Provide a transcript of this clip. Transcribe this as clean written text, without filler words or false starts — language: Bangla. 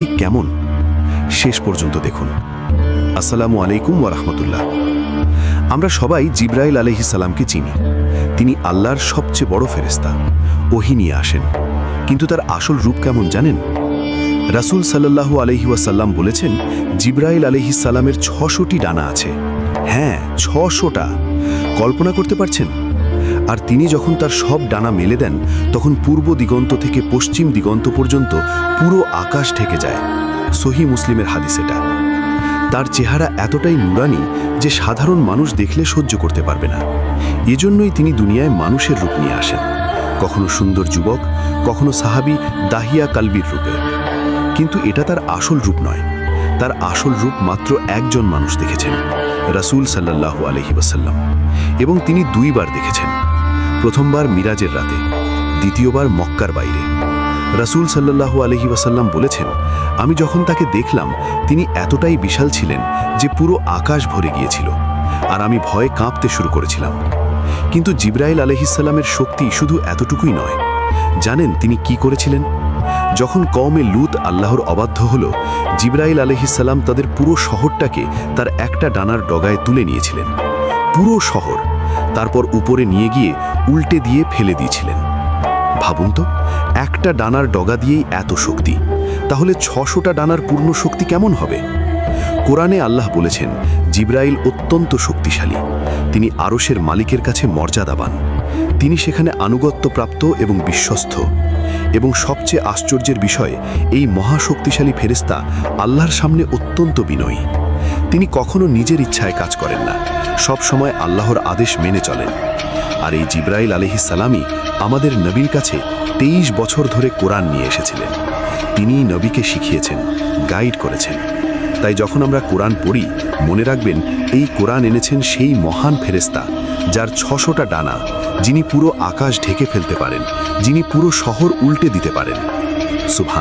কেমন শেষ পর্যন্ত দেখুন। আসসালামু আলাইকুম ওয়া রাহমাতুল্লাহ। আমরা সবাই জিবরাইল আলাইহিস সালামকে চিনি। তিনি আল্লাহর সবচেয়ে বড় ফেরেশতা, ওহী নিয়ে আসেন। কিন্তু তার আসল রূপ কেমন জানেন? রাসূল সাল্লাল্লাহু আলাইহি ওয়াসাল্লাম বলেছেন, জিবরাইল আলাইহিস সালামের ৬০০টি ডানা আছে। হ্যাঁ, ৬০০টা। কল্পনা করতে পারছেন? আর তিনি যখন তার সব ডানা মেলে দেন, তখন পূর্ব দিগন্ত থেকে পশ্চিম দিগন্ত পর্যন্ত পুরো আকাশ ঢেকে যায়। সহিহ মুসলিমের হাদিস এটা। তার চেহারা এতটাই নুরানি যে সাধারণ মানুষ দেখলে সহ্য করতে পারবে না। এজন্যই তিনি দুনিয়ায় মানুষের রূপ নিয়ে আসেন, কখনো সুন্দর যুবক, কখনো সাহাবী দাহিয়া কালবির রূপে। কিন্তু এটা তার আসল রূপ নয়। তার আসল রূপ মাত্র একজন মানুষ দেখেছেন, রাসূল সাল্লাল্লাহু আলাইহি ওয়াসাল্লাম। এবং তিনি দুইবার দেখেছেন, প্রথমবার মিরাজের রাতে, দ্বিতীয়বার মক্কার বাইরে। রাসূল সাল্লাল্লাহু আলাইহি ওয়াসাল্লাম বলেছেন, আমি যখন তাকে দেখলাম তিনি এতটাই বিশাল ছিলেন যে পুরো আকাশ ভরে গিয়েছিল, আর আমি ভয়ে কাঁপতে শুরু করেছিলাম। কিন্তু জিবরাইল আলাইহিস সালামের শক্তি শুধু এতটুকুই নয়। জানেন তিনি কি করেছিলেন? যখন কওমে লূত আল্লাহর অবাধ্য হলো, জিবরাইল আলাইহিস সালাম তাদের পুরো শহরটাকে তার একটা ডানার ডগায় তুলে নিয়েছিলেন। পুরো শহর। তারপর উপরে নিয়ে গিয়ে উল্টে দিয়ে ফেলে দিয়েছিলেন। ভাবুন তো, একটা ডানার ডগা দিয়েই এত শক্তি, তাহলে ৬০০টা ডানার পূর্ণ শক্তি কেমন হবে? কোরআনে আল্লাহ বলেছেন, জিবরাইল অত্যন্ত শক্তিশালী। তিনি আরশের মালিকের কাছে মর্যাদাবান। তিনি সেখানে আনুগত্যপ্রাপ্ত এবং বিশ্বস্ত। এবং সবচেয়ে আশ্চর্যের বিষয়, এই মহাশক্তিশালী ফেরেশতা আল্লাহর সামনে অত্যন্ত বিনয়ী। তিনি কখনো নিজের ইচ্ছায় কাজ করেন না, সব সময় আল্লাহর আদেশ মেনে চলেন। আর এই জিবরাইল আলাইহিস সালামই আমাদের নবীর কাছে ২৩ বছর ধরে কোরআন নিয়ে এসেছিলেন। তিনিই নবীকে শিখিয়েছেন, গাইড করেছেন। তাই যখন আমরা কোরআন পড়ি, মনে রাখবেন এই কোরআন এনেছেন সেই মহান ফেরেশতা, যার ৬০০টা ডানা, যিনি পুরো আকাশ ঢেকে ফেলতে পারেন, যিনি পুরো শহর উল্টে দিতে পারেন। সুবহান।